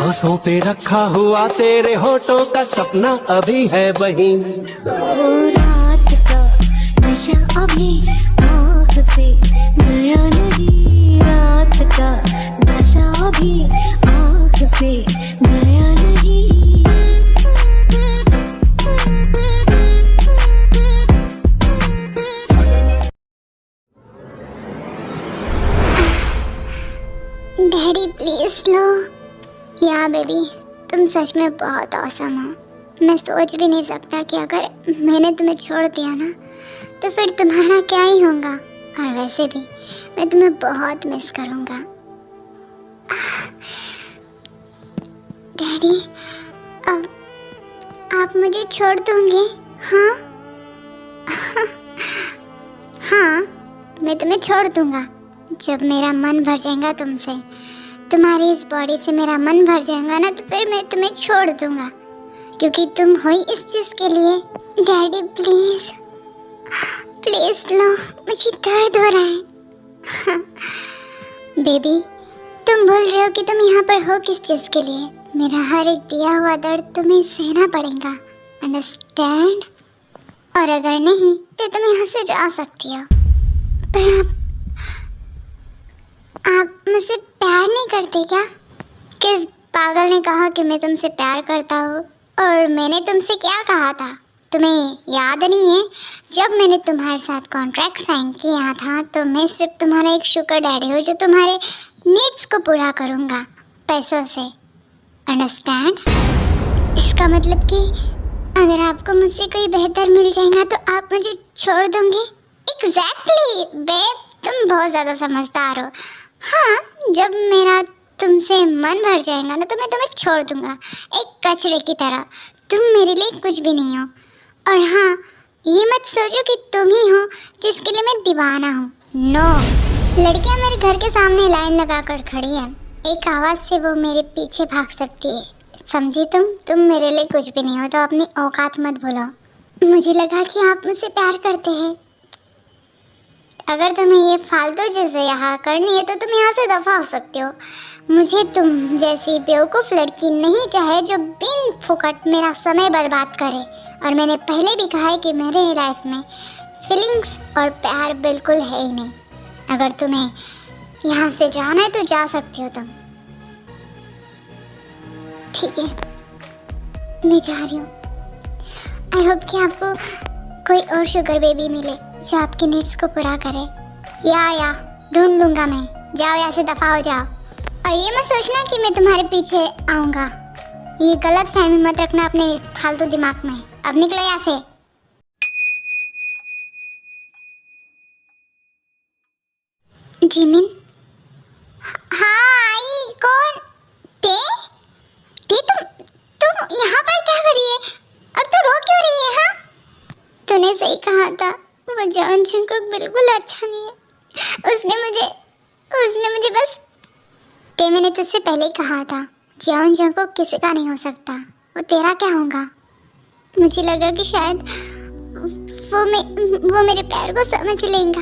सांसों पे रखा हुआ तेरे होठों का सपना अभी है वहीं। वो रात का नशा अभी आँख से गया नहीं, रात का नशा अभी आँख से गया नहीं। डैडी प्लीज लो। या बेबी, तुम सच में बहुत औसम हो। मैं सोच भी नहीं सकता कि अगर मैंने तुम्हें छोड़ दिया ना तो फिर तुम्हारा क्या ही होगा। और वैसे भी मैं तुम्हें बहुत मिस करूँगा। डैडी, अब आप मुझे छोड़ दोगे? हाँ हाँ, मैं तुम्हें छोड़ दूँगा। जब मेरा मन भर जाएगा तुमसे, तुम्हारी इस बॉडी से मेरा मन भर जाएगा ना, तो फिर मैं तुम्हें छोड़ दूंगा, क्योंकि तुम हो ही इस चीज़ के लिए। डैडी प्लीज प्लीज लो, मुझे दर्द हो रहा है। बेबी, तुम भूल रहे हो कि तुम यहाँ पर हो किस चीज़ के लिए। मेरा हर एक दिया हुआ दर्द तुम्हें सहना पड़ेगा, अंडरस्टैंड? और अगर नहीं तो तुम यहाँ से जा सकती हो। पर आप मुझसे प्यार नहीं करते क्या? किस पागल ने कहा कि मैं तुमसे प्यार करता हूँ? और मैंने तुमसे क्या कहा था? तुम्हें याद नहीं है? जब मैंने तुम्हारे साथ कॉन्ट्रैक्ट साइन किया था तो मैं सिर्फ तुम्हारा एक शुगर डैडी हूँ जो तुम्हारे नीड्स को पूरा करूँगा पैसों से, अंडरस्टैंड? इसका मतलब कि अगर आपको मुझसे कोई बेहतर मिल जाएगा तो आप मुझे छोड़ दोगे? एग्जैक्टली बेब, तुम बहुत ज़्यादा समझदार हो। हाँ, जब मेरा तुमसे मन भर जाएगा ना तो मैं तुम्हें छोड़ दूंगा, एक कचरे की तरह। तुम मेरे लिए कुछ भी नहीं हो। और हाँ, ये मत सोचो कि तुम ही हो जिसके लिए मैं दीवाना हूँ। नो, लड़कियाँ मेरे घर के सामने लाइन लगा कर खड़ी हैं, एक आवाज़ से वो मेरे पीछे भाग सकती है। समझी तुम मेरे लिए कुछ भी नहीं हो, तो अपनी औकात मत भूलो। मुझे लगा कि आप मुझसे प्यार करते हैं। अगर तुम्हें ये फालतू चीज़ें यहाँ करनी है तो तुम यहाँ से दफ़ा हो सकते हो। मुझे तुम जैसी बेवकूफ़ लड़की नहीं चाहिए जो बिन फुकट मेरा समय बर्बाद करे। और मैंने पहले भी कहा है कि मेरे लाइफ में फीलिंग्स और प्यार बिल्कुल है ही नहीं। अगर तुम्हें यहाँ से जाना है तो जा सकती हो तुम। ठीक है, मैं जा रही हूँ। आई होप कि आपको कोई और शुगर बेबी मिले जो आपके नीड्स को पूरा करे। या ढूंढ लूँगा मैं। जाओ, यहाँ से दफ़ा हो जाओ। और ये मत सोचना कि मैं तुम्हारे पीछे आऊँगा। ये गलत फहमी मत रखना अपने फालतू दिमाग में। अब निकलो यहाँ से। जिमिन? हाँ आई। कौन? ते तुम यहाँ पर क्या कर रही है? और तू रो क्यों रही है? हाँ, तूने सही कहा था, वो जॉन जंगकुक बिल्कुल अच्छा नहीं है। उसने मुझे बस मैंने तुझसे पहले ही कहा था, जॉन जंगकुक किसी का नहीं हो सकता। वो तेरा क्या होगा? मुझे लगा कि शायद वो मेरे प्यार को समझ लेगा,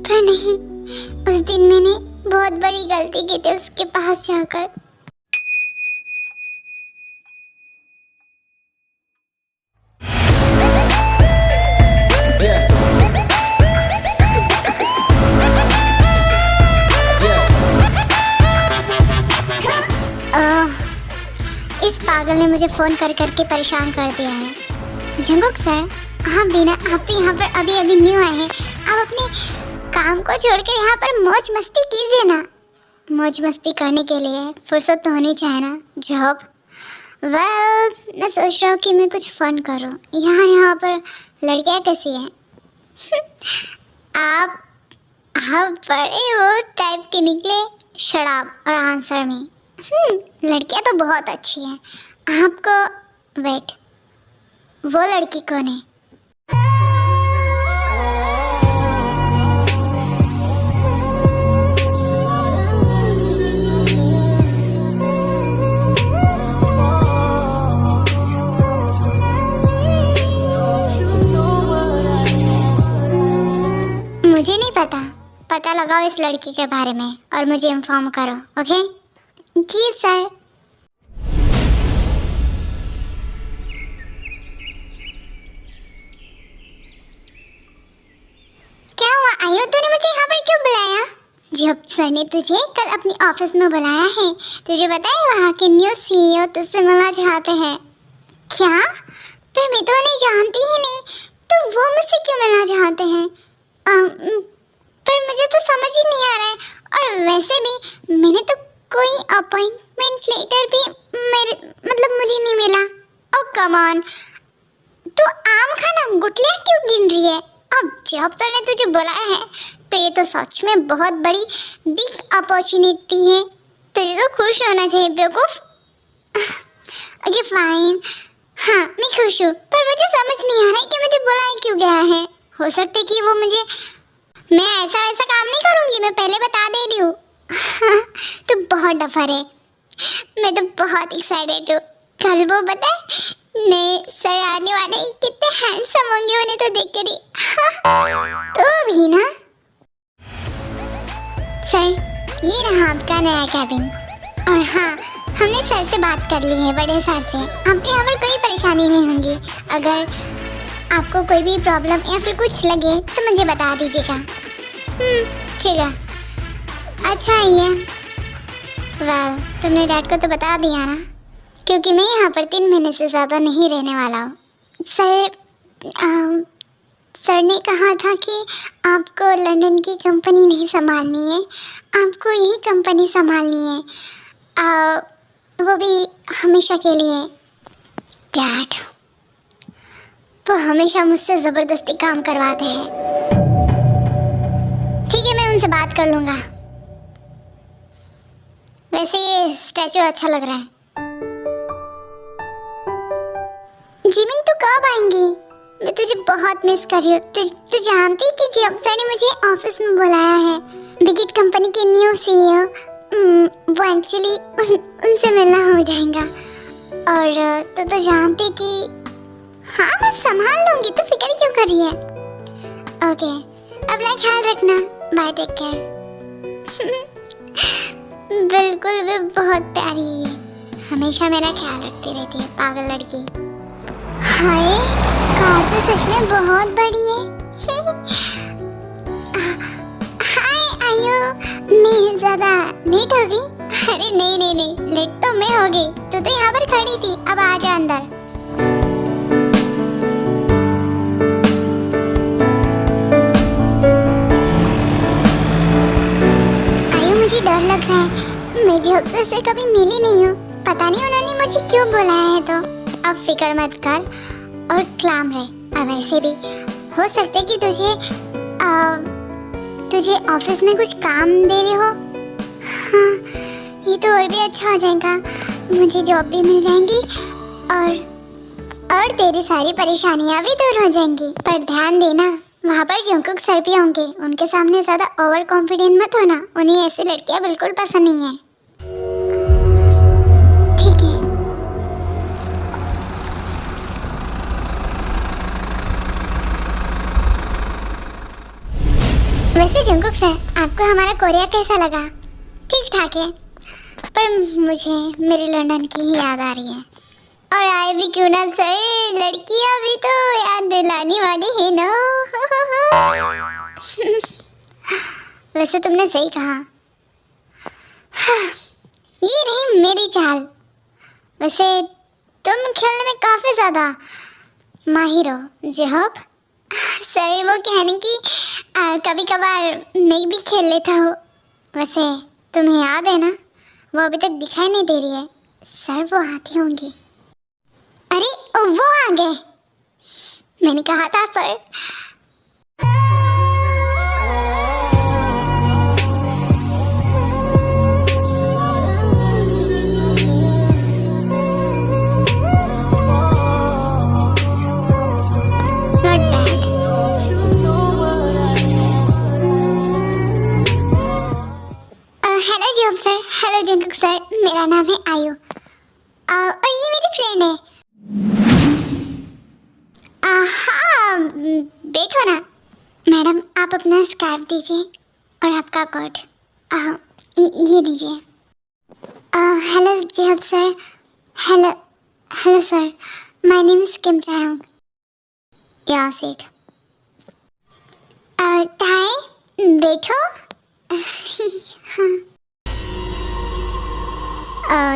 पर नहीं। उस दिन मैंने बहुत बड़ी गलती की थी उसके पास जाकर। इस पागल ने मुझे फ़ोन कर करके परेशान कर दिया है। जंगकुक सर, आप तो यहाँ पर अभी न्यू आए हैं। आप अपने काम को छोड़कर यहाँ पर मौज मस्ती कीजिए ना। मौज मस्ती करने के लिए फुर्सत तो होनी चाहिए ना। जॉब, वेल, मैं सोच रहा हूँ कि मैं कुछ फन करूँ। यहाँ पर लड़कियाँ कैसी हैं? आप बड़े वो टाइप के निकले, शराब और आंसर में। लड़कियाँ तो बहुत अच्छी हैं। आपको वेट, वो लड़की कौन है? मुझे नहीं पता लगाओ इस लड़की के बारे में और मुझे इन्फॉर्म करो, ओके? जी सर। आयो, तूने मुझे यहाँ पर क्यों बुलाया? जब सर ने तुझे कल अपनी ऑफिस में बुलाया है, तुझे पता है वहाँ के न्यू सीईओ तुझसे मिलना चाहते हैं। क्या? पर मैं तो उन्हें जानती ही नहीं, तो वो मुझसे क्यों मिलना चाहते हैं? पर मुझे तो समझ ही नहीं आ रहा है। और वैसे भी मैंने तो कोई अपॉइंटमेंट लेटर भी मुझे नहीं मिला। ओ कम ऑन, तू आम खाना गुटलियाँ क्यों गिन रही है? अब जॉब सर ने तुझे बुलाया है तो ये तो सच में बहुत बड़ी बिग अपॉर्चुनिटी है। तुझे तो खुश होना चाहिए बेवकूफ। ओके फाइन, हाँ मैं खुश हूँ, पर मुझे समझ नहीं आ रहा है कि मुझे बुलाया क्यों गया है। हो सकता है कि वो मुझे, मैं ऐसा काम नहीं करूँगी, मैं पहले बता दे रही हूँ। तू बहुत डफर है। मैं तो बहुत एक्साइटेड हूँ। कल वो पता है नए सर आने वाले हैं, कितने हैंडसम होंगे उन्हें तो देख कर ही। तो भी ना सर, ये रहा आपका नया कैबिन। और हाँ, हमने सर से बात कर ली है, बड़े सर से। आपके यहाँ पर कोई परेशानी नहीं होगी। अगर आपको कोई भी प्रॉब्लम या फिर कुछ लगे तो मुझे बता दीजिएगा। ठीक है। अच्छा ये वाह, तुमने डैड को तो बता दिया ना, क्योंकि मैं यहाँ पर 3 महीने से ज़्यादा नहीं रहने वाला हूँ। सर ने कहा था कि आपको लंदन की कंपनी नहीं संभालनी है, आपको यही कंपनी संभालनी है, वो भी हमेशा के लिए। डैड वो हमेशा मुझसे ज़बरदस्ती काम करवाते हैं। ठीक है, मैं उनसे बात कर लूँगा। वैसे ये स्टैचू अच्छा लग रहा है। जिमिन तू कब आएंगी? मैं तुझे बहुत मिस कर रही हूँ। तू जानती कि जॉब सर ने मुझे ऑफिस में बुलाया है, बिगिट कंपनी के न्यू सीईओ, वो एक्चुअली उनसे मिलना हो जाएगा। और तो जानती कि हाँ मैं संभाल लूँगी, तो फिक्र क्यों कर रही है? ओके, अपना ख्याल रखना, बाय, टेक केयर। बिल्कुल, वे बहुत प्यारी है, हमेशा मेरा ख्याल रखती रहती है, पागल लड़की। हाय, कार तो सच में बहुत बड़ी है। हाय आयो, मैं ज़्यादा लेट हो गई? अरे नहीं, लेट तो मैं हो गई, तू तो यहाँ पर खड़ी थी, अब आ जा अंदर। आयो, मुझे डर लग रहा है, मैं जॉब सर से कभी मिली नहीं हूँ, पता नहीं उन्होंने मुझे क्यों बुलाया है। तो अब फिक्र मत कर और क्लाम रहे। और वैसे भी हो सकता है कि तुझे ऑफिस में कुछ काम दे रहे हो। हाँ, ये तो और भी अच्छा हो जाएगा, मुझे जॉब भी मिल जाएंगी और तेरी सारी परेशानियां भी दूर हो जाएंगी। पर ध्यान देना, वहाँ पर जंकुक सर भी होंगे, उनके सामने ज़्यादा ओवर कॉन्फिडेंट मत होना, उन्हें ऐसी लड़कियाँ बिल्कुल पसंद नहीं है। ठीक है। वैसे जंकुक सर, आपको हमारा कोरिया कैसा लगा? ठीक ठाक है, पर मुझे मेरे लंदन की ही याद आ रही है। और आए भी क्यों ना सर, लड़कियां भी तो याद दिलाने वाली है ना। वैसे तुमने सही कहा। ये रही मेरी चाल। वैसे तुम खेलने में काफी ज्यादा माहिर हो। जॉब सर वो कहने की कभी कभार मैं भी खेल लेता हूँ। वैसे तुम्हें याद है ना, वो अभी तक दिखाई नहीं दे रही है। सर वो आती होंगी। अरे वो आ गए, मैंने कहा था सर। हेलो जंकुक सर, मेरा नाम है आयु और ये मेरी फ्रेंड है। हाँ बैठो ना। मैडम आप अपना स्कार्फ दीजिए और आपका कोट ये लीजिए। हेलो जॉब sir. Hello sir, my name is Kim Chaeyoung. या सीट। टाई बैठो।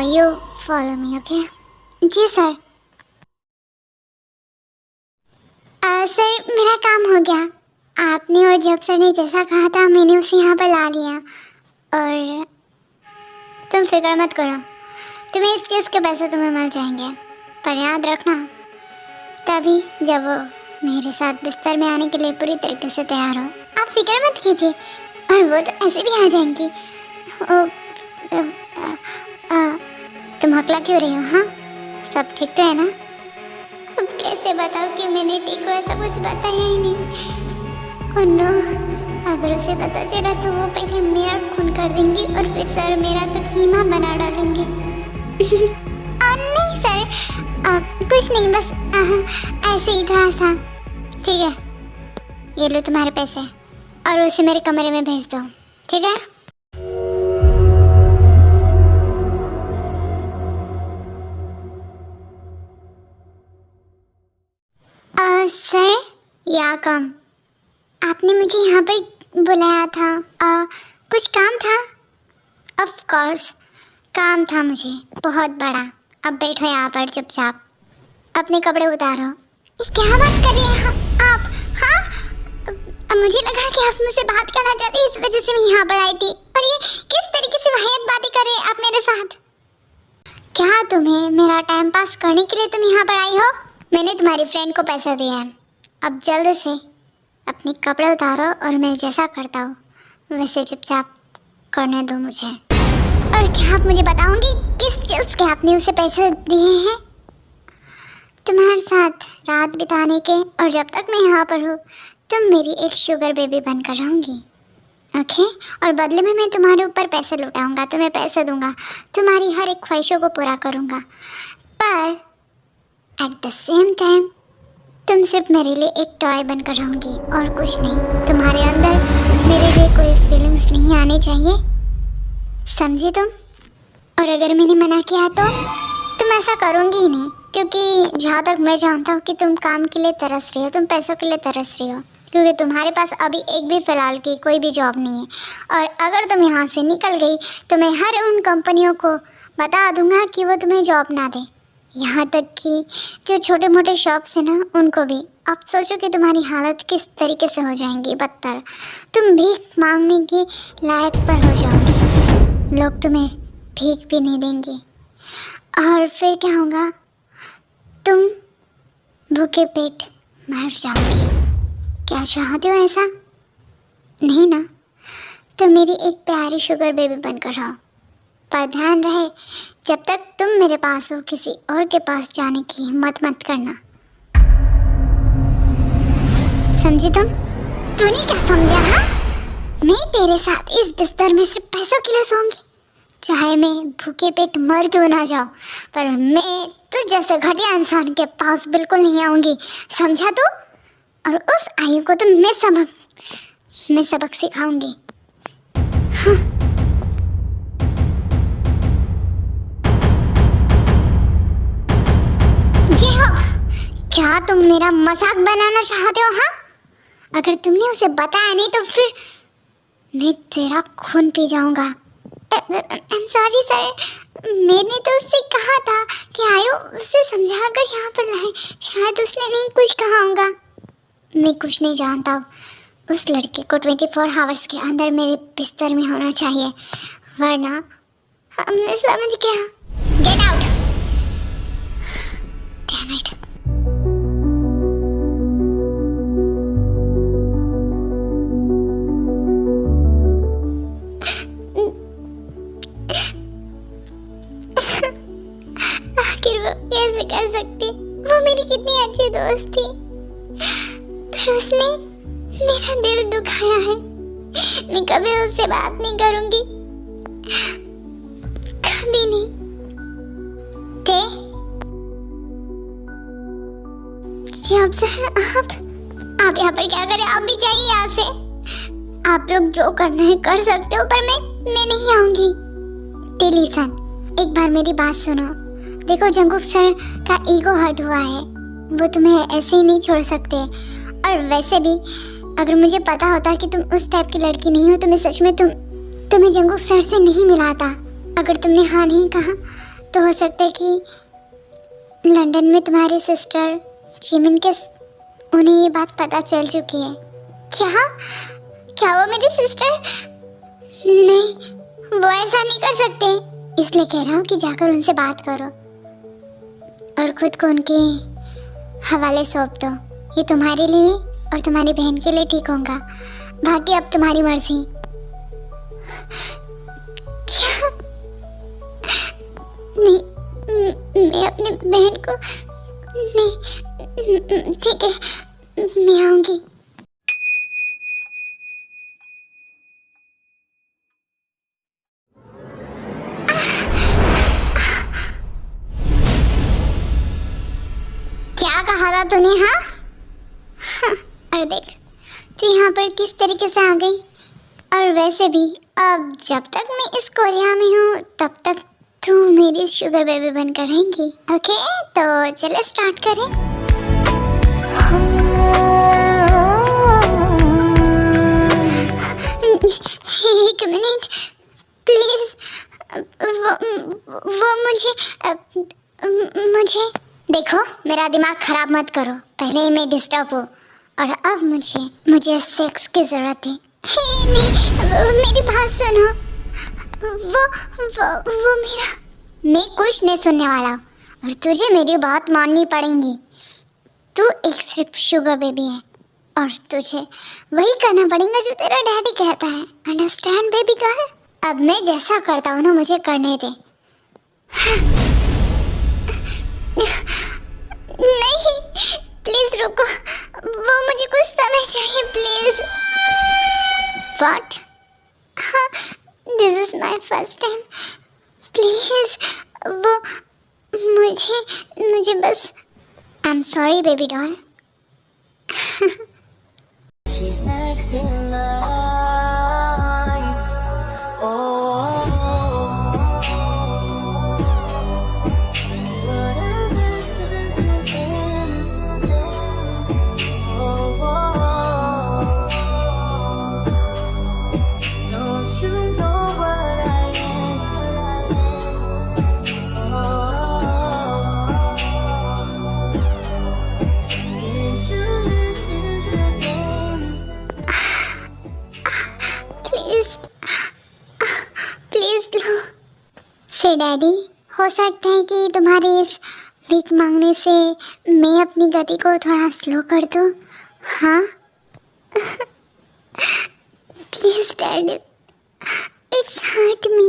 You follow me, okay? जी सर। सर मेरा काम हो गया। आपने और जब सर ने जैसा कहा था मैंने उसे यहाँ पर ला लिया। और तुम फिक्र मत करो, तुम्हें इस चीज़ के पैसे तुम्हें मिल जाएंगे। पर याद रखना, तभी जब वो मेरे साथ बिस्तर में आने के लिए पूरी तरीके से तैयार हो। आप फिक्र मत कीजिए, और वो तो ऐसे भी आ जाएंगी। तुम हकला क्यों रही हो? हाँ, सब ठीक तो है ना? अब कैसे बताओ कि मैंने टी को ऐसा कुछ बताया ही नहीं। ओह नो, अगर उसे पता चला तो वो पहले मेरा खून कर देंगी और फिर सर मेरा तो कीमा बना डालेंगे। नहीं सर, कुछ नहीं, बस ऐसे ही था सा। ठीक है, ये लो तुम्हारे पैसे और उसे मेरे कमरे में भेज दो, ठीक है? सर, या कम, आपने मुझे यहाँ पर बुलाया था। कुछ काम था? ऑफ कोर्स काम था मुझे, बहुत बड़ा। अब बैठो यहाँ पर चुपचाप, अपने कपड़े उतारो। क्या बात कर रहे हैं आप? हाँ, मुझे लगा कि आप मुझसे बात करना चाहते हैं, इस वजह से मैं यहाँ पर आई थी। और ये किस तरीके से वाहियात बातें कर रहे हैं आप मेरे साथ? क्या तुम्हें मेरा टाइम पास करने के लिए तुम यहाँ पर आई हो? मैंने तुम्हारी फ्रेंड को पैसा दिया है, अब जल्द से अपने कपड़े उतारो और मैं जैसा करता हूँ वैसे चुपचाप करने दो मुझे। और क्या आप मुझे बताओगे किस चीज़ के आपने उसे पैसे दिए हैं? तुम्हारे साथ रात बिताने के, और जब तक मैं यहाँ पर हूँ तुम मेरी एक शुगर बेबी बनकर रहूँगी, ओके? और बदले में मैं तुम्हारे ऊपर पैसे लुटाऊँगा, तुम्हें पैसे दूँगा, तुम्हारी हर एक ख्वाहिशों को पूरा करूँगा। पर एट द सेम टाइम तुम सिर्फ मेरे लिए एक टॉय बनकर रहूँगी और कुछ नहीं। तुम्हारे अंदर मेरे लिए कोई फीलिंग्स नहीं आने चाहिए, समझी तुम? और अगर मैंने मना किया तो तुम ऐसा करोगी ही नहीं, क्योंकि जहाँ तक मैं जानता हूँ कि तुम काम के लिए तरस रही हो, तुम पैसों के लिए तरस रही हो, क्योंकि तुम्हारे पास अभी एक भी फ़िलहाल की कोई भी जॉब नहीं है। और अगर तुम यहाँ से निकल गई तो मैं हर उन कंपनियों को बता दूँगा कि वो तुम्हें जॉब ना दे, यहाँ तक कि जो छोटे मोटे शॉप्स हैं ना उनको भी। आप सोचो कि तुम्हारी हालत किस तरीके से हो जाएंगी बदतर। तुम भीख मांगने के लायक पर हो जाओगे, लोग तुम्हें भीख भी नहीं देंगे। और फिर क्या होगा? तुम भूखे पेट मर जाओगी। क्या चाहते हो ऐसा? नहीं ना? तो मेरी एक प्यारी शुगर बेबी बनकर रहो। पर ध्यान रहे, जब तक तुम मेरे पास हो किसी और के पास जाने की हिम्मत मत करना, समझी तुम? तूने क्या समझा? हाँ, मैं तेरे साथ इस बिस्तर में सिर्फ पैसों के लिए सोऊंगी, चाहे मैं भूखे पेट मर क्यों ना जाऊं, पर मैं तुझ जैसे घटिया इंसान के पास बिल्कुल नहीं आऊंगी, समझा तू? और उस आयु को तो मैं सबक सिखाऊंगी। हाँ। जी हो, क्या तुम मेरा मजाक बनाना चाहते हो? हाँ, अगर तुमने उसे बताया नहीं तो फिर मैं तेरा खून पी जाऊंगा। सॉरी सर, मैंने तो उससे कहा था कि आयो उसे समझा कर यहाँ पर लाए, शायद उसने नहीं कुछ कहा होगा। मैं कुछ नहीं जानता हूँ, उस लड़के को 24 आवर्स के अंदर मेरे बिस्तर में होना चाहिए, वरना मैं समझ गया। Get out. Damn it. आखिर वो कैसे कर सकती? वो मेरी कितनी अच्छी दोस्त थी, पर उसने मेरा दिल दुखाया है। मैं कभी उससे बात नहीं करूंगी, कभी नहीं। टे जब सर आप यहाँ पर क्या करें? आप भी जाइए यहाँ से। आप लोग जो करना है कर सकते हो, पर मैं नहीं आऊंगी। टेलीसन, एक बार मेरी बात सुनो। देखो, जंगकुक सर का ईगो हर्ट हुआ है, वो तुम्हें ऐसे ही नहीं छोड़ सकते। और वैसे भी अगर मुझे पता होता कि तुम उस टाइप की लड़की नहीं हो तो मैं सच में तुम्हें जंगू सर से नहीं मिलाता। अगर तुमने हाँ नहीं कहा तो हो सकता है कि लंदन में तुम्हारी सिस्टर जिमिन के उन्हें ये बात पता चल चुकी है। क्या वो मेरी सिस्टर? नहीं, वो ऐसा नहीं कर सकते। इसलिए कह रहा हूँ कि जाकर उनसे बात करो और खुद को उनके हवाले सौंप दो। ये तुम्हारे लिए और तुम्हारी बहन के लिए ठीक होगा। बाकी अब तुम्हारी मर्जी। क्या? नहीं, मैं अपनी बहन को नहीं। ठीक है, मैं आऊंगी। क्या कहा था तूने? हाँ, और देख तू यहाँ पर किस तरीके से आ गई। और वैसे भी अब जब तक मैं इस कोरिया में हूँ तब तक तू मेरी शुगर बेबी बनकर रहेंगी। ओके, तो चलो स्टार्ट करें। एक मिनट प्लीज, वो मुझे देखो, मेरा दिमाग खराब मत करो। पहले ही मैं डिस्टर्ब हूँ और अब मुझे सेक्स की जरूरत है। नहीं, मेरी बात सुनो। वो मेरा, मैं कुछ नहीं सुनने वाला और तुझे मेरी बात माननी पड़ेगी। तू एक सिर्फ शुगर बेबी है और तुझे वही करना पड़ेगा जो तेरा डैडी कहता है। Understand baby girl? अब मैं जैसा करता हूँ ना, मुझे करने दे। नहीं, प्लीज रुको, वो मुझे कुछ समय चाहिए please. What? This is my first time. Please वो मुझे बस, I am sorry baby doll. She's next in line. Oh, whatever again. Oh, don't you know what I am? Did you listen to them? Please लो। से daddy, हो सकता है कि तुम्हारे इस भीख मांगने से मैं अपनी गति को थोड़ा स्लो कर दूँ। हाँ please daddy, it's hurt me.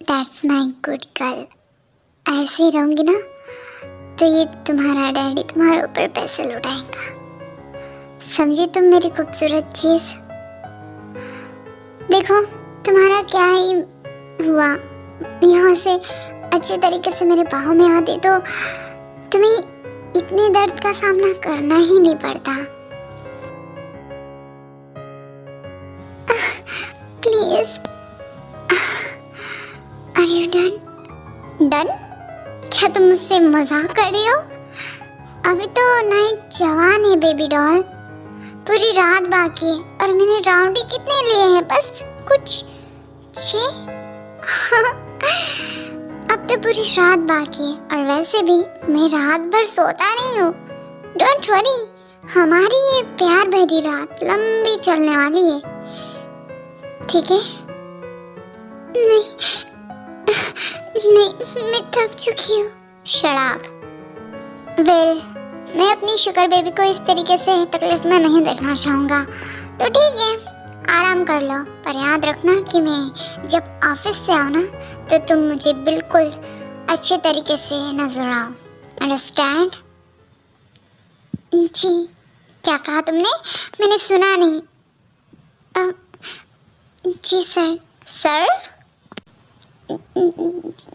That's my good girl. ऐसे ही रहूँगी ना तो ये तुम्हारा डैडी तुम्हारे ऊपर पैसे लुटाएगा। समझी तुम मेरी खूबसूरत चीज? देखो तुम्हारा क्या ही हुआ, यहाँ से अच्छे तरीके से मेरे बाहों में आते तो तुम्हें इतने दर्द का सामना करना ही नहीं पड़ता। Please, are you done? Done? क्या तुम मुझसे मजाक कर रही हो? अभी तो नाइट जवान है बेबी डॉल, पूरी रात बाकी है और मैंने राउंड ही कितने लिए हैं? बस कुछ 6। अब तो पूरी रात बाकी है और वैसे भी मैं रात भर सोता नहीं हूँ। डोंट वरी, हमारी ये प्यार भरी रात लंबी चलने वाली है, ठीक है? नहीं, मैं थक चुकी हूँ। शराब। वेल, मैं अपनी शुगर बेबी को इस तरीके से तकलीफ में नहीं देखना चाहूँगा, तो ठीक है, आराम कर लो। पर याद रखना कि मैं जब ऑफिस से आऊँ ना तो तुम मुझे बिल्कुल अच्छे तरीके से नजर आओ। अंडरस्टैंड? जी, क्या कहा तुमने? मैंने सुना नहीं। जी सर। सर?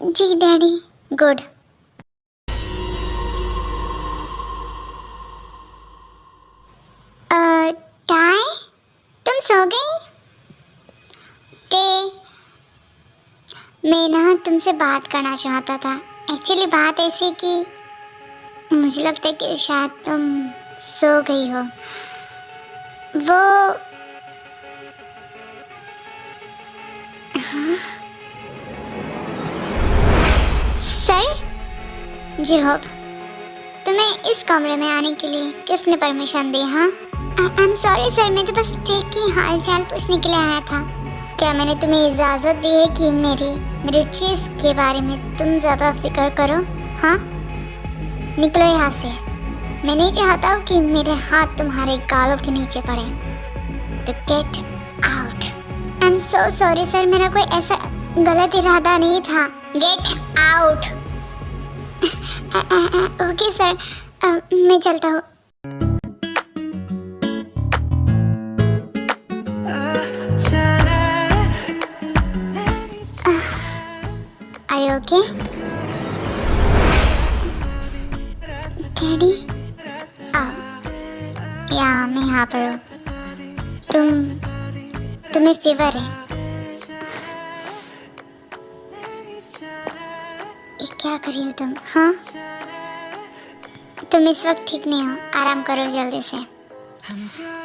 जी डैडी। गुड। टाई, तुम सो गई? मैं ना तुमसे बात करना चाहता था। एक्चुअली बात ऐसी कि मुझे लगता है कि शायद तुम सो गई हो। वो सर जॉब, तुम्हें इस कमरे में आने के लिए किसने परमिशन दी? हाँ, आई एम सॉरी सर, मैं तो बस टेक की हाल चाल पूछने के लिए आया था। क्या मैंने तुम्हें इजाज़त दी है कि मेरी चीज़ के बारे में तुम ज़्यादा फिक्र करो? हाँ, निकलो यहाँ से। मैं नहीं चाहता हूँ कि मेरे हाथ तुम्हारे गालों के नीचे पड़े। तो get out. I am so sorry sir, मेरा कोई ऐसा गलत इरादा नहीं था। Get out. ओके सर, मैं चलता हूँ। Are you okay? डैडी, या मैं यहाँ पर हूँ। तुम्हें फीवर है? ये क्या कर रही हो तुम? हाँ, तुम इस वक्त ठीक नहीं हो, आराम करो जल्दी से।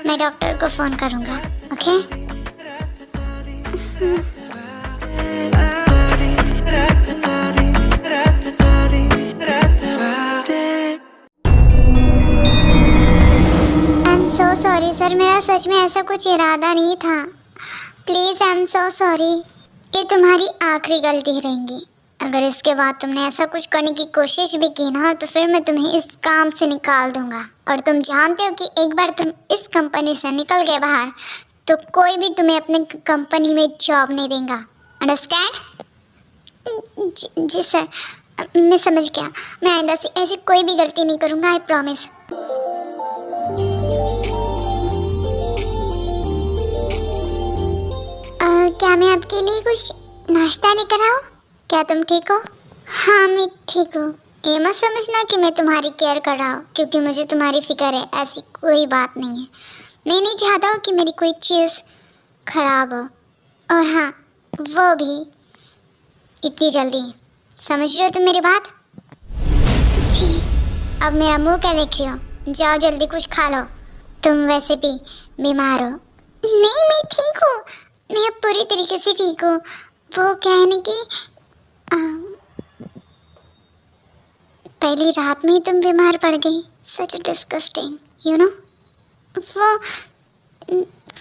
मैं डॉक्टर को फोन करूँगा, ओके? सॉरी सर, मेरा सच में ऐसा कुछ इरादा नहीं था। Please, I am so sorry. ये तुम्हारी आखिरी गलती रहेगी। अगर इसके बाद तुमने ऐसा कुछ करने की कोशिश भी की ना, तो फिर मैं तुम्हें इस काम से निकाल दूंगा। और तुम जानते हो कि एक बार तुम इस कंपनी से निकल गए बाहर, तो कोई भी तुम्हें अपने कंपनी में जॉब नहीं देगा। अंडरस्टैंड? जी सर, मैं समझ गया। मैं आइंदा से ऐसी कोई भी गलती नहीं करूँगा, आई प्रॉमिस। क्या मैं आपके लिए कुछ नाश्ता लेकर आऊँ? क्या तुम ठीक हो? हाँ, मैं ठीक हूँ। ये मत समझना कि मैं तुम्हारी केयर कर रहा हूँ, क्योंकि मुझे तुम्हारी फिक्र है, ऐसी कोई बात नहीं है। मैं नहीं चाहता हूँ कि मेरी कोई चीज़ खराब हो। और हाँ, वो भी इतनी जल्दी। समझ रहे हो तुम मेरी बात? जी। अब मेरा मुंह क्या देख रही हो? जाओ जल्दी कुछ खा लो। तुम वैसे भी बीमार हो। नहीं, मैं ठीक हूँ। मैं अब पूरी तरीके से ठीक हूँ। वो क्या है ना कि पहली रात में ही तुम बीमार पड़ गई। सच डिस्गस्टिंग, यू नो।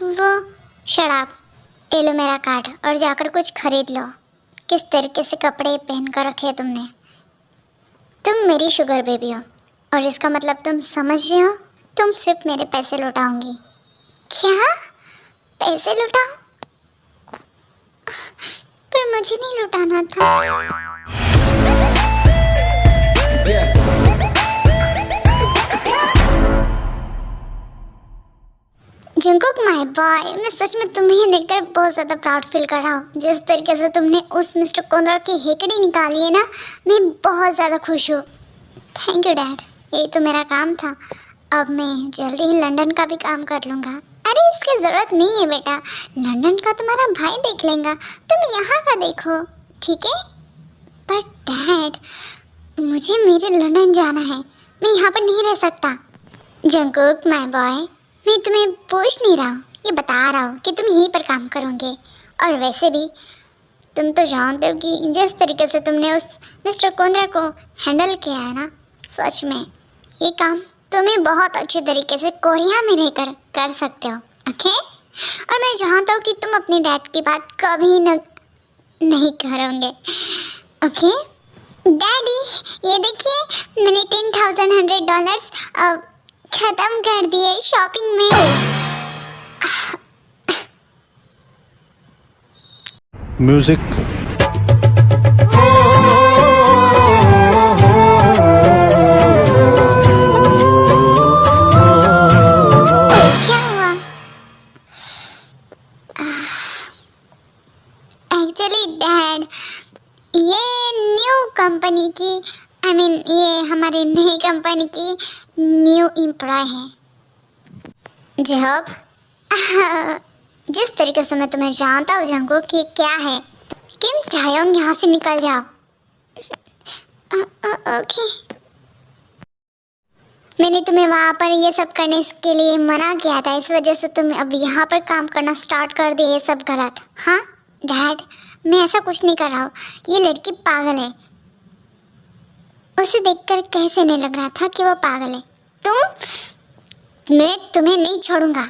वो शराब, ये लो मेरा कार्ड और जाकर कुछ खरीद लो। किस तरीके से कपड़े पहन कर रखे तुमने। तुम मेरी शुगर बेबी हो, और इसका मतलब तुम समझ रहे हो, तुम सिर्फ मेरे पैसे लौटाओगी। क्या? पैसे लौटाओ? पर मुझे नहीं लौटाना था। जंगकुक माय बॉय, मैं सच में तुम्हें देखकर बहुत ज़्यादा प्राउड फील कर रहा हूँ। जिस तरीके से तुमने उस मिस्टर कोंद्रा की हेकड़ी निकाली है ना, मैं बहुत ज़्यादा खुश हूँ। थैंक यू डैड, यही तो मेरा काम था। अब मैं जल्दी ही लंदन का भी काम कर लूँगा। अरे इसकी ज़रूरत नहीं है बेटा, लंदन का तुम्हारा भाई देख लेगा, तुम यहाँ का देखो, ठीक है? पर डैड, मुझे मेरे लंदन जाना है, मैं यहाँ पर नहीं रह सकता। जंगकुक माय बॉय, मैं तुम्हें पूछ नहीं रहा हूँ, ये बता रहा हूँ कि तुम यहीं पर काम करोगे। और वैसे भी तुम तो जानते हो कि जिस तरीके से तुमने उस मिस्टर कोंद्रा को हैंडल किया है ना, सच में ये काम तुम्हें बहुत अच्छे तरीके से कोरिया में रहकर कर सकते हो, ओके? और मैं जानता हूँ कि तुम अपने डैड की बात कभी नहीं करोगे, ओके? डैडी, ये देखिए, मैंने $10,100 खत्म कर दिए शॉपिंग में। म्यूजिक। क्या हुआ? एक्चुअली डैड, ये न्यू कंपनी की ये हमारी नई कंपनी की न्यू एम्प्लॉय है जॉब। जिस तरीके से मैं तुम्हें जानता हूँ जंगो कि क्या है, किम चायोंग यहाँ से निकल जाओ। ओके। मैंने तुम्हें वहाँ पर ये सब करने के लिए मना किया था, इस वजह से तुम अब यहाँ पर काम करना स्टार्ट कर दिए। ये सब गलत। हाँ डैड, मैं ऐसा कुछ नहीं कर रहा हूँ। ये लड़की पागल है। उसे देखकर कैसे नहीं लग रहा था कि वो पागल है। मैं तुम्हें नहीं छोड़ूंगा।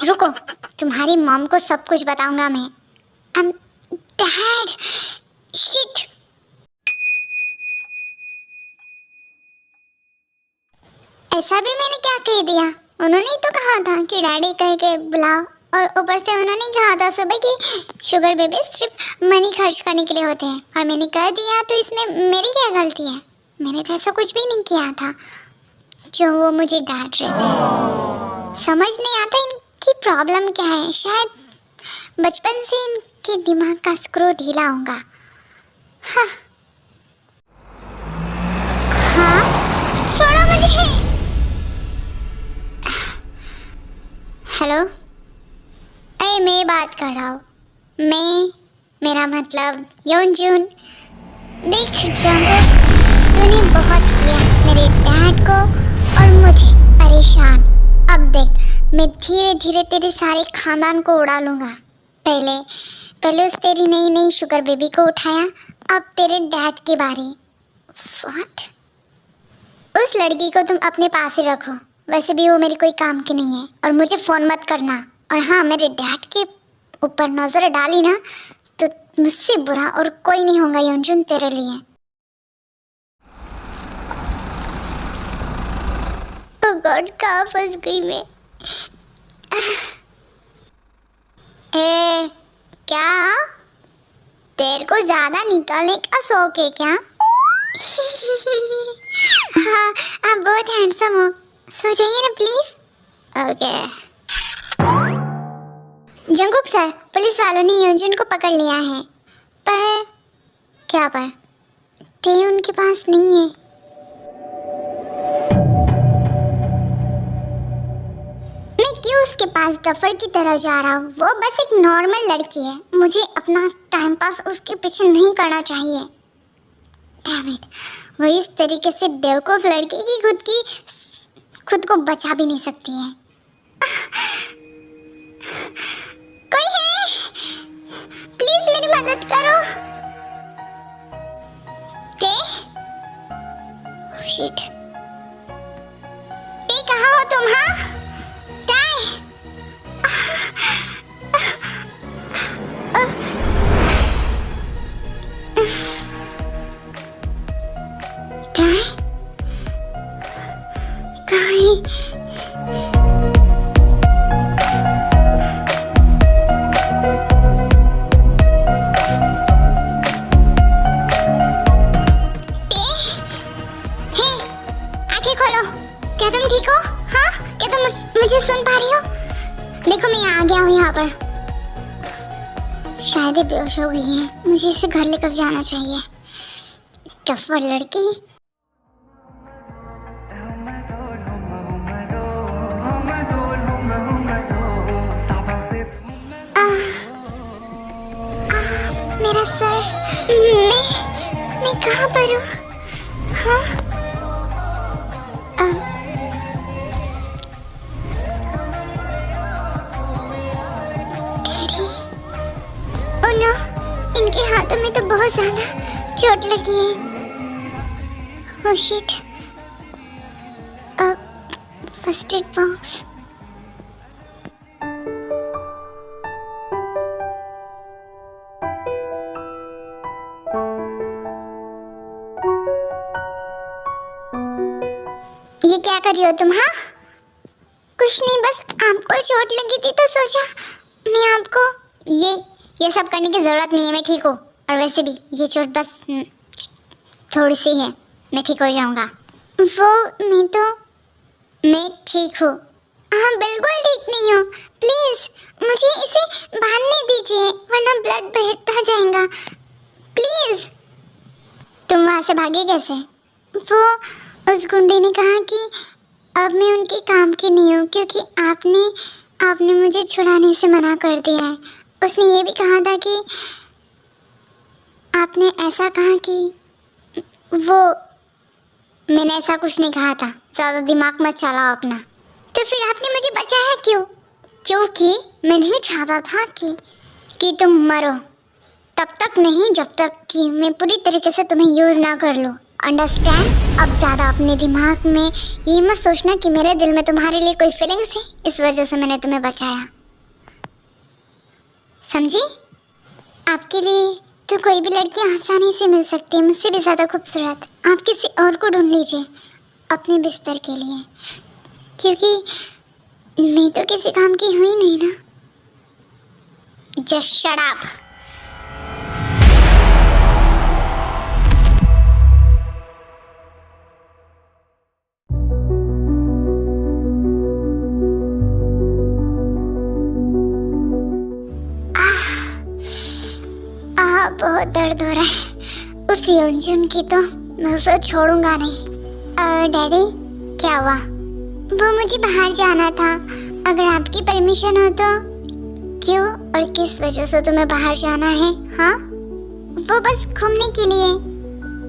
रुको, तुम्हारी मॉम को सब कुछ बताऊंगा मैं। Dad, shit. ऐसा भी मैंने क्या कह दिया? उन्होंने तो कहा था कि डैडी कह के बुलाओ, और ऊपर से उन्होंने कहा था सुबह कि शुगर बेबी सिर्फ मनी खर्च करने के लिए होते हैं, और मैंने कर दिया, तो इसमें मेरी क्या गलती है? मैंने तो ऐसा कुछ भी नहीं किया था जो वो मुझे डांट रहे थे। समझ नहीं आता इनकी प्रॉब्लम क्या है। शायद बचपन से इनके दिमाग का स्क्रू ढीला होगा। हाँ, हाँ? छोड़ो मुझे। हेलो, अरे मैं बात कर रहा हूँ। मेरा मतलब योनजुन। देख जंगुक, तूने बहुत किया मेरे डैड को और मुझे परेशान। अब देख, मैं धीरे धीरे तेरे सारे खानदान को उड़ा लूँगा। पहले उस तेरी नई नई शुगर बेबी को उठाया, अब तेरे डैड की बारी। व्हाट? उस लड़की को तुम अपने पास ही रखो। वैसे भी वो मेरी कोई काम की नहीं है, और मुझे फ़ोन मत करना। और हाँ, मेरे डैड के ऊपर नज़र डाली ना तो मुझसे बुरा और कोई नहीं होगा योनजुन तेरे लिए। ओह गॉड, कहाँ फंस गई मैं? ए, क्या तेरे को ज़्यादा निकालने का शौक है क्या? हाँ, आप बहुत हैंडसम हो। सो जाइए ना प्लीज। ओके। जंगुक सर, पुलिस वालों ने योनजुन को पकड़ लिया है। पर क्या पर? टे उनके पास नहीं है। मैं क्यों उसके पास डफर की तरह जा रहा हूँ? वो बस एक नॉर्मल लड़की है। मुझे अपना टाइम पास उसके पीछे नहीं करना चाहिए। Damn it, वो इस तरीके से बेवकूफ लड़की की खुद को बचा भी नहीं सकती है। कोई है? प्लीज मेरी मदद करो। टे? शिट। टे कहाँ हो तुम? हाँ? टाई? टाई? कहाँ है? क्या तुम ठीक हो? हाँ, क्या तुम मुझे सुन पा रही हो? देखो मैं आ गया हूँ यहाँ पर। शायद ये बेहोश हो गई है। मुझे इसे घर लेकर जाना चाहिए। टफर लड़की। मेरा सर। मैं कहाँ पर हूँ? हाँ? इनके हाथों में तो बहुत ज्यादा चोट लगी है। Oh shit. First aid box. ये क्या कर रही हो तुम? हाँ, कुछ नहीं, बस आपको चोट लगी थी तो सोचा मैं आपको ये सब करने की ज़रूरत नहीं है। मैं ठीक हूँ, और वैसे भी ये चोट बस थोड़ी सी है, मैं ठीक हो जाऊँगा। मैं ठीक हूँ। हाँ, बिल्कुल ठीक नहीं हूँ। प्लीज़ मुझे इसे बांधने दीजिए, वरना ब्लड बहता जाएगा। प्लीज़। तुम वहाँ से भागे कैसे? उस गुंडे ने कहा कि अब मैं उनके काम की नहीं हूँ, क्योंकि आपने मुझे छुड़ाने से मना कर दिया है। उसने ये भी कहा था कि आपने ऐसा कहा कि वो मैंने ऐसा कुछ नहीं कहा था, ज़्यादा दिमाग मत चलाओ अपना। तो फिर आपने मुझे बचाया क्यों? क्योंकि मैं नहीं चाहता था कि तुम मरो, तब तक नहीं जब तक कि मैं पूरी तरीके से तुम्हें यूज़ ना कर लूँ। अंडरस्टैंड? अब ज़्यादा अपने दिमाग में ये मत सोचना कि मेरे दिल में तुम्हारे लिए कोई फीलिंग्स है, इस वजह से मैंने तुम्हें बचाया, समझी? आपके लिए तो कोई भी लड़की आसानी से मिल सकती है, मुझसे भी ज़्यादा खूबसूरत। आप किसी और को ढूंढ लीजिए अपने बिस्तर के लिए, क्योंकि मैं तो किसी काम की हुई नहीं ना। Just shut up. बहुत दर्द हो रहा है। उस योंजन की तो मैं उसे छोड़ूंगा नहीं। डैडी, क्या हुआ? वो मुझे बाहर जाना था, अगर आपकी परमिशन हो तो। क्यों और किस वजह से तुम्हें बाहर जाना है? हाँ, वो बस घूमने के लिए।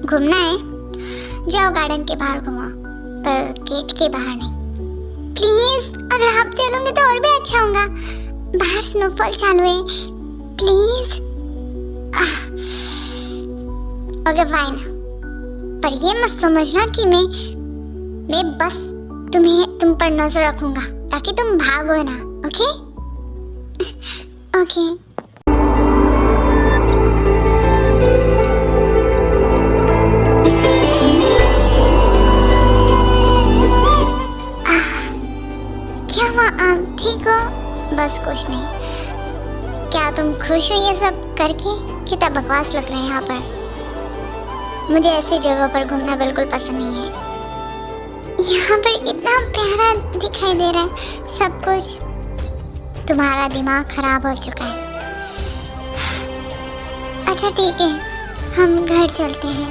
घूमना है? जाओ गार्डन के बाहर घूमो, पर गेट के बाहर नहीं प्लीज। अगर आप चलोगे तो और भी अच्छा होगा। बाहर स्नोफॉल चालू है, प्लीज। ओके फाइन, पर ये मत समझना कि मैं बस तुम पर नजर रखूंगा ताकि तुम भागो ना। Okay okay. क्या हुआ? आप ठीक हो? बस कुछ नहीं। क्या तुम खुश हो ये सब करके? कितना बकवास लग रहा है यहाँ पर। मुझे ऐसी जगह पर घूमना बिल्कुल पसंद नहीं है। यहाँ पर इतना प्यारा दिखाई दे रहा है सब कुछ। तुम्हारा दिमाग खराब हो चुका है। अच्छा ठीक है, हम घर चलते हैं।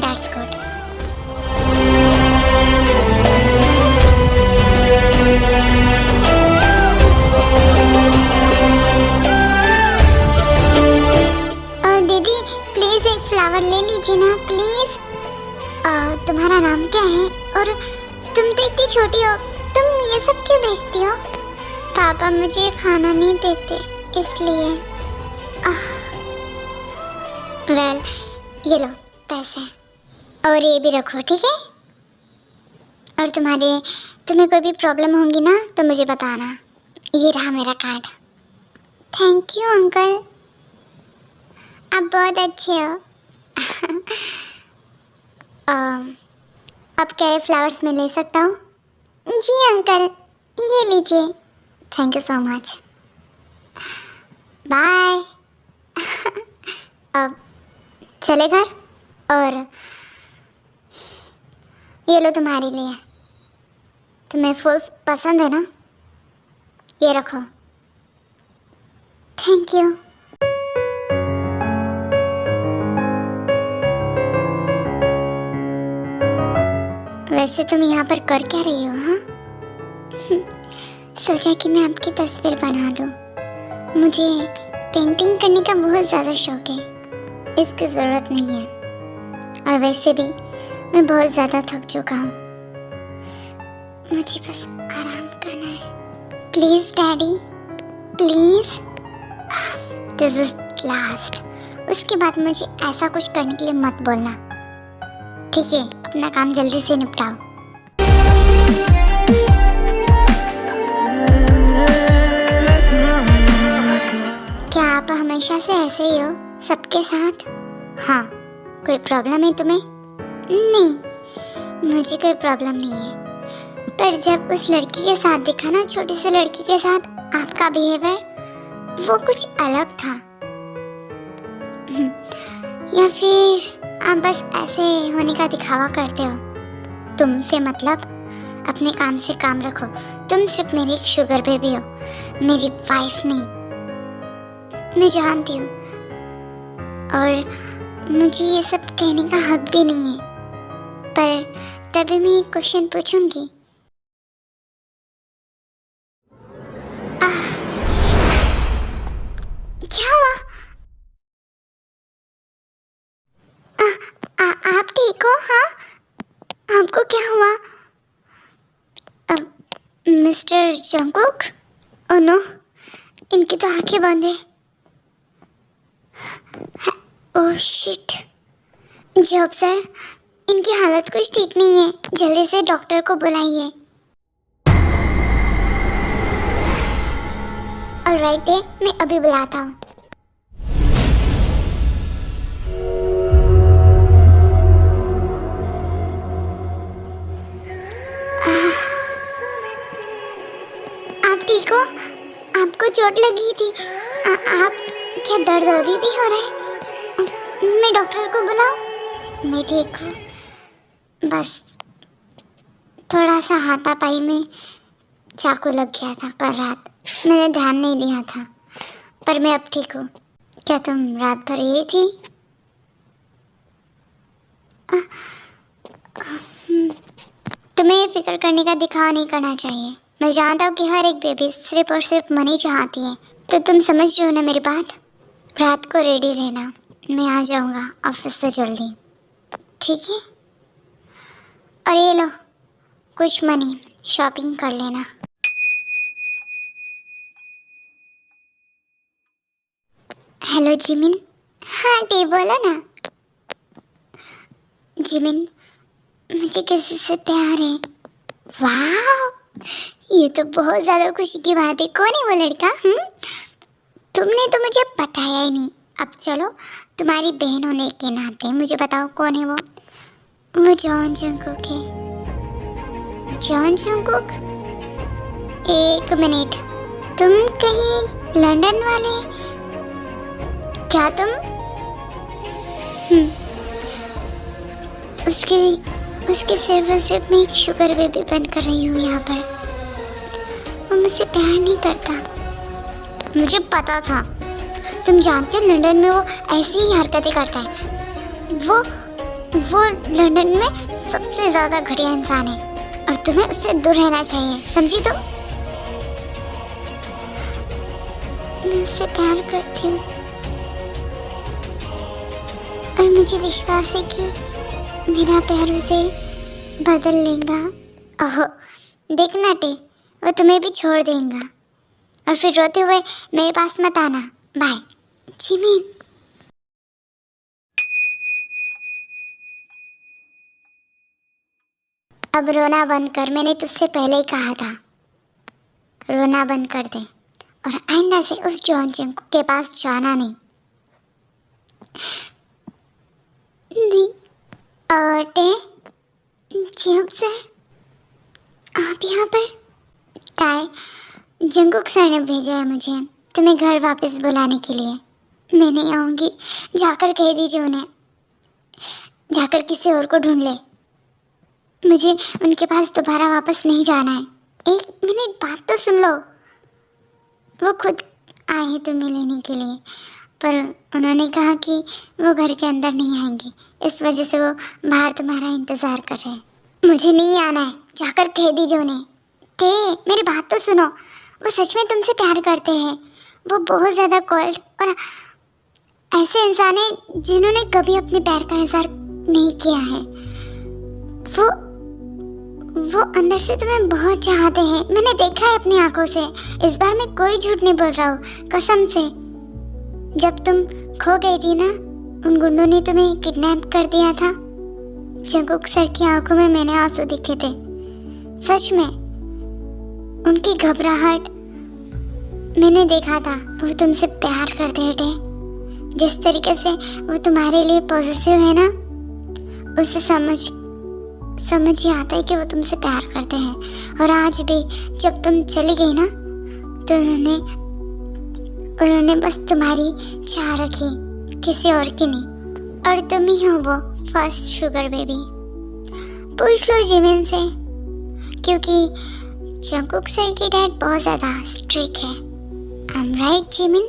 That's good. दीदी प्लीज एक फ्लावर ले लीजिए ना प्लीज। तुम्हारा नाम क्या है? और तुम तो इतनी छोटी हो, तुम ये सब क्यों बेचती हो? पापा मुझे खाना नहीं देते इसलिए। वेल, ये लो पैसे, और ये भी रखो, ठीक है? और तुम्हें कोई भी प्रॉब्लम होगी ना तो मुझे बताना। ये रहा मेरा कार्ड। थैंक यू अंकल, आप बहुत अच्छे हो। अब क्या ये फ्लावर्स मैं ले सकता हूँ? जी अंकल, ये लीजिए। Thank you so much, bye. अब चले घर। और ये लो तुम्हारे लिए। तुम्हें फूल्स पसंद है ना? ये रखो। Thank you. वैसे तुम यहाँ पर कर क्या रही हो? हाँ, सोचा कि मैं आपकी तस्वीर बना दूँ। मुझे पेंटिंग करने का बहुत ज़्यादा शौक है, इसकी ज़रूरत नहीं है। और वैसे भी मैं बहुत ज़्यादा थक चुका हूँ, मुझे बस आराम करना है। Please daddy, please, this is last. उसके बाद मुझे ऐसा कुछ करने के लिए मत बोलना, ठीक है? अपना काम जल्दी से निपटाओ। क्या आप हमेशा से ऐसे ही हो सबके साथ? हाँ, कोई प्रॉब्लम है तुम्हें? नहीं, मुझे कोई प्रॉब्लम नहीं है, पर जब उस लड़की के साथ दिखा ना, छोटी सी लड़की के साथ, आपका बिहेवियर वो कुछ अलग था। या फिर आप बस ऐसे होने का दिखावा करते हो? तुमसे मतलब? अपने काम से काम रखो। तुम सिर्फ मेरी एक शुगर बेबी हो, मेरी वाइफ नहीं। मैं जानती हूँ, और मुझे ये सब कहने का हक भी नहीं है, पर तभी मैं एक क्वेश्चन पूछूंगी। क्या हुआ? आप ठीक हो? हाँ, मिस्टर जंगकुक? ओह नो, इनकी तो आंखें बंद है। Oh shit. जॉब सर, इनकी हालत कुछ ठीक नहीं है, जल्दी से डॉक्टर को बुलाइए। ऑलराइट है, मैं अभी बुलाता हूँ। आप ठीक हो? आपको चोट लगी थी? आप क्या दर्द अभी भी हो रहा है? मैं डॉक्टर को बुलाऊं? मैं ठीक हूँ, बस थोड़ा सा हाथापाई में चाकू लग गया था कल रात, मैंने ध्यान नहीं दिया था, पर मैं अब ठीक हूँ। क्या तुम रात भर यही थी? तुम्हें फिक्र करने का दिखावा नहीं करना चाहिए। मैं जानता हूँ कि हर एक बेबी सिर्फ और सिर्फ मनी चाहती है, तो तुम समझ रहे हो ना मेरी बात? रात को रेडी रहना, मैं आ जाऊँगा ऑफिस से जल्दी, ठीक है? और ये लो कुछ मनी, शॉपिंग कर लेना। Hello Jimin. हाँ टी बोलो ना। जिमिन, मुझे किसी से प्यार है। वाह, ये तो बहुत ज़्यादा खुशी की बात है। कौन है वो लड़का? तुमने तो मुझे बताया ही नहीं। अब चलो, तुम्हारी बहन होने के नाते मुझे बताओ कौन है वो? वो जॉन जंगकुक है। John Jungkook? एक मिनट, तुम कहीं लंदन वाले? क्या तुम? उसके सिर्फ मैं एक शुगर बेबी बन कर रही हूँ यहाँ पर। वो मुझसे प्यार नहीं करता, मुझे पता था। तुम जानते हो लंदन में वो ऐसी ही हरकतें करता है। वो लंदन में सबसे ज़्यादा घटिया इंसान है और तुम्हें उससे दूर रहना चाहिए, समझी तुम? मैं उससे प्यार करती हूँ और मुझे विश्वास है कि मेरा प्यार उसे बदल लेगा। ओह देखना टे, वो तुम्हें भी छोड़ देगा और फिर रोते हुए मेरे पास मत आना। Bye Jimin. अब रोना बंद कर, मैंने तुझसे पहले ही कहा था। रोना बंद कर दे और आइंदा से उस जॉन जंगकुक के पास जाना नहीं। जब सर आप यहाँ पर? टाई, जंगकुक सर ने भेजा है मुझे तुम्हें घर वापस बुलाने के लिए। मैं नहीं आऊँगी, जाकर कह दीजिए उन्हें, जाकर किसी और को ढूंढ ले। मुझे उनके पास दोबारा वापस नहीं जाना है। एक मिनट बात तो सुन लो। वो खुद आए हैं तुम्हें लेने के लिए, पर उन्होंने कहा कि वो घर के अंदर नहीं आएंगे, इस वजह से वो बाहर तुम्हारा इंतज़ार कर रहे हैं। मुझे नहीं आना है, जाकर कह दीजिए उन्हें। टे, मेरी बात तो सुनो। वो सच में तुमसे प्यार करते हैं। वो बहुत ज़्यादा कोल्ड और ऐसे इंसान हैं जिन्होंने कभी अपने प्यार का इजहार नहीं किया है। वो अंदर से तुम्हें बहुत चाहते हैं, मैंने देखा है अपनी आंखों से। इस बार मैं कोई झूठ नहीं बोल रहा हूँ, कसम से। जब तुम खो गई थी ना, उन गुंडों ने तुम्हें किडनैप कर दिया था। जंगकुक सर की आंखों में मैंने आंसू दिखे थे, सच में। उनकी घबराहट मैंने देखा था। वो तुमसे प्यार करते थे। जिस तरीके से वो तुम्हारे लिए पॉजिटिव है ना, उससे समझ ही आता है कि वो तुमसे प्यार करते हैं। और आज भी जब तुम चली गई ना, तो उन्होंने बस तुम्हारी चाह रखी, किसी और की नहीं। और तुम ही हो वो फर्स्ट शुगर बेबी। पूछ लो जिमिन से, क्योंकि जंगकुक सर की डैड बहुत ज़्यादा स्ट्रिक्ट है। I am right Jimin?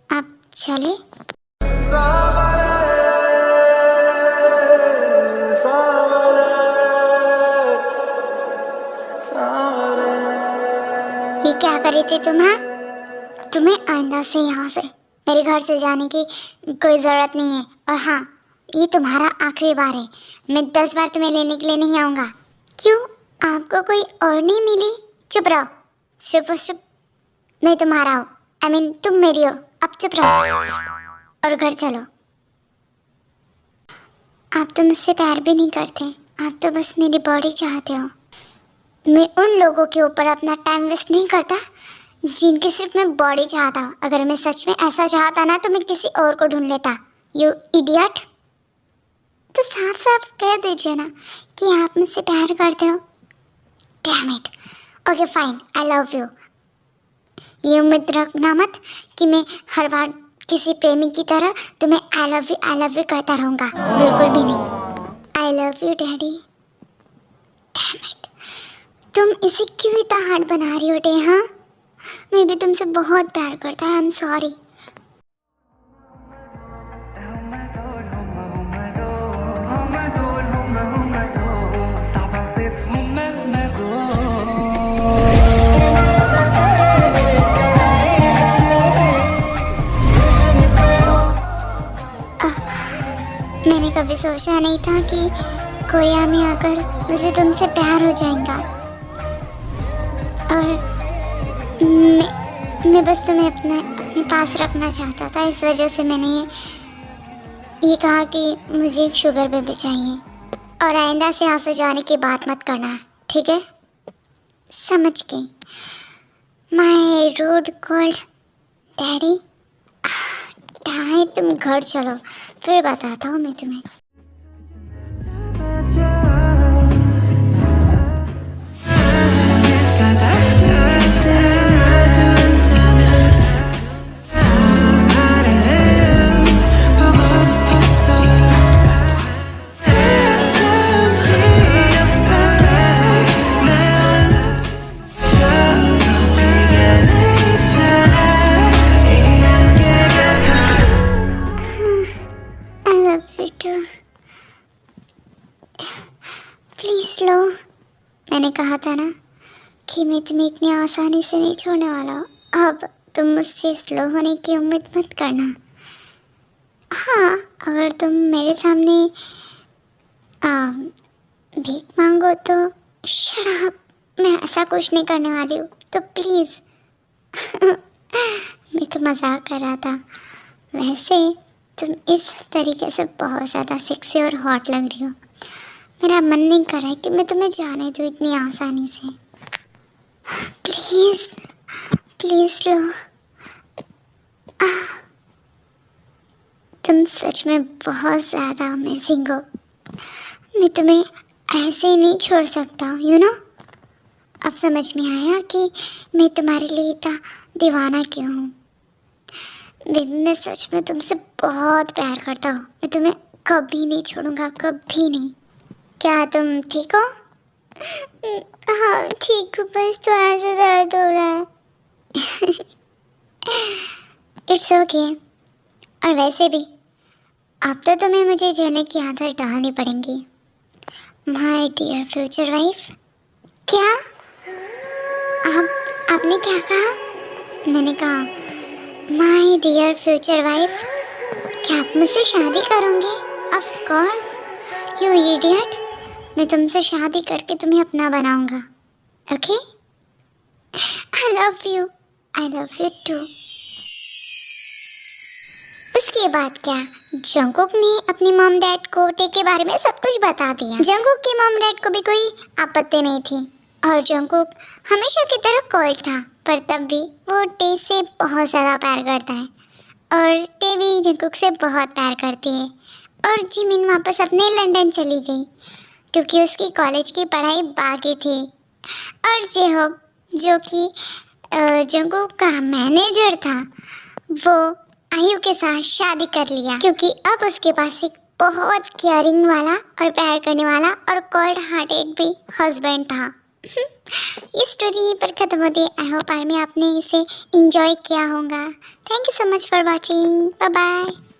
आप चले? ये क्या कर रहे थे तुम? हाँ, तुम्हें आइंदा से यहाँ से मेरे घर से जाने की कोई ज़रूरत नहीं है। और हाँ, ये तुम्हारा आखिरी बार है। मैं 10 बार तुम्हें लेने के लिए नहीं आऊँगा। क्यों, आपको कोई और नहीं मिली? चुप रहो, सिर्फ और सिर्फ मैं तुम्हारा हूँ, I mean, तुम मेरी हो। अब चुप रहो और घर चलो। आप तो मुझसे प्यार भी नहीं करते, आप तो बस मेरी बॉडी चाहते हो। मैं उन लोगों के ऊपर अपना टाइम वेस्ट नहीं करता जिनकी सिर्फ मैं बॉडी चाहता हूँ। अगर मैं सच में ऐसा चाहता ना तो मैं किसी और को ढूंढ लेता। You idiot. तो साफ साफ कह दीजिए ना कि आप मुझसे प्यार करते हो। Damn it. Okay fine, I love you. ये उम्मीद रखना मत कि मैं हर बार किसी प्रेमी की तरह तुम्हें आई लव यू कहता रहूँगा। बिल्कुल भी नहीं। आई love you daddy. Damn it. तुम इसे क्यों इतना हार्ड बना रही हो डे? हाँ, मैं भी तुमसे बहुत प्यार करता हूँ। I am sorry. मैंने कभी सोचा नहीं था कि कोई आदमी आकर मुझे तुमसे प्यार हो जाएगा। और मैं बस तुम्हें अपने पास रखना चाहता था। इस वजह से मैंने ये कहा कि मुझे एक शुगर बेबी चाहिए। और आइंदा से यहाँ से जाने की बात मत करना, ठीक है? समझ गई। My rude cold daddy. Time, तुम घर चलो, फिर बताता हूँ मैं तुम्हें। प्लीज लो। मैंने कहा था ना कि मैं तुम्हें इतनी आसानी से नहीं छोड़ने वाला हूँ। अब तुम मुझसे स्लो होने की उम्मीद मत करना। हाँ, अगर तुम मेरे सामने भीख मांगो तो शट अप, मैं ऐसा कुछ नहीं करने वाली हूँ, तो प्लीज़। मैं तो मजाक कर रहा था। वैसे तुम इस तरीके से बहुत ज़्यादा सेक्सी और हॉट लग रही हो। मेरा मन नहीं कर रहा है कि मैं तुम्हें जाने दूँ इतनी आसानी से। प्लीज़ प्लीज़ लो। तुम सच में बहुत ज़्यादा अमेजिंग हो। मैं तुम्हें ऐसे ही नहीं छोड़ सकता हूँ, यू नो। अब समझ में आया कि मैं तुम्हारे लिए इतना दीवाना क्यों हूँ। बेबी, मैं सच में तुमसे बहुत प्यार करता हूँ। मैं तुम्हें कभी नहीं छोड़ूंगा, कभी नहीं। क्या तुम ठीक हो? हाँ ठीक हूँ, बस थोड़ा सा दर्द हो रहा है। It's okay. और वैसे भी अब तो तुम्हें मुझे झेलने की आदत डालनी पड़ेगी, माय डियर फ्यूचर वाइफ। क्या आपने क्या कहा? मैंने कहा माय डियर फ्यूचर वाइफ। क्या आप मुझसे शादी करोगे? Of course you idiot. मैं तुमसे शादी करके तुम्हें अपना बनाऊंगा, okay? I love you too. उसके बाद क्या, जंगकुक ने अपनी मॉम डैड को टे के बारे में सब कुछ बता दिया। जंगकुक के मॉम डैड को भी कोई आपत्ति नहीं थी और जंगकुक हमेशा की तरह कोल्ड था, पर तब भी वो टे से बहुत ज़्यादा प्यार करता है और टे भी जंगकुक से बहुत प्यार करती है। और जिमिन वापस अपने लंदन चली गई क्योंकि उसकी कॉलेज की पढ़ाई बाकी थी। और जेहोब, जो कि जंगकुक का मैनेजर था, वो आयु के साथ शादी कर लिया क्योंकि अब उसके पास एक बहुत केयरिंग वाला और प्यार करने वाला और कोल्ड हार्टेड भी हस्बैंड था। ये स्टोरी यहीं पर ख़त्म होती है। आई होप में आपने इसे एंजॉय किया होगा। Thank you so much for watching. Bye bye.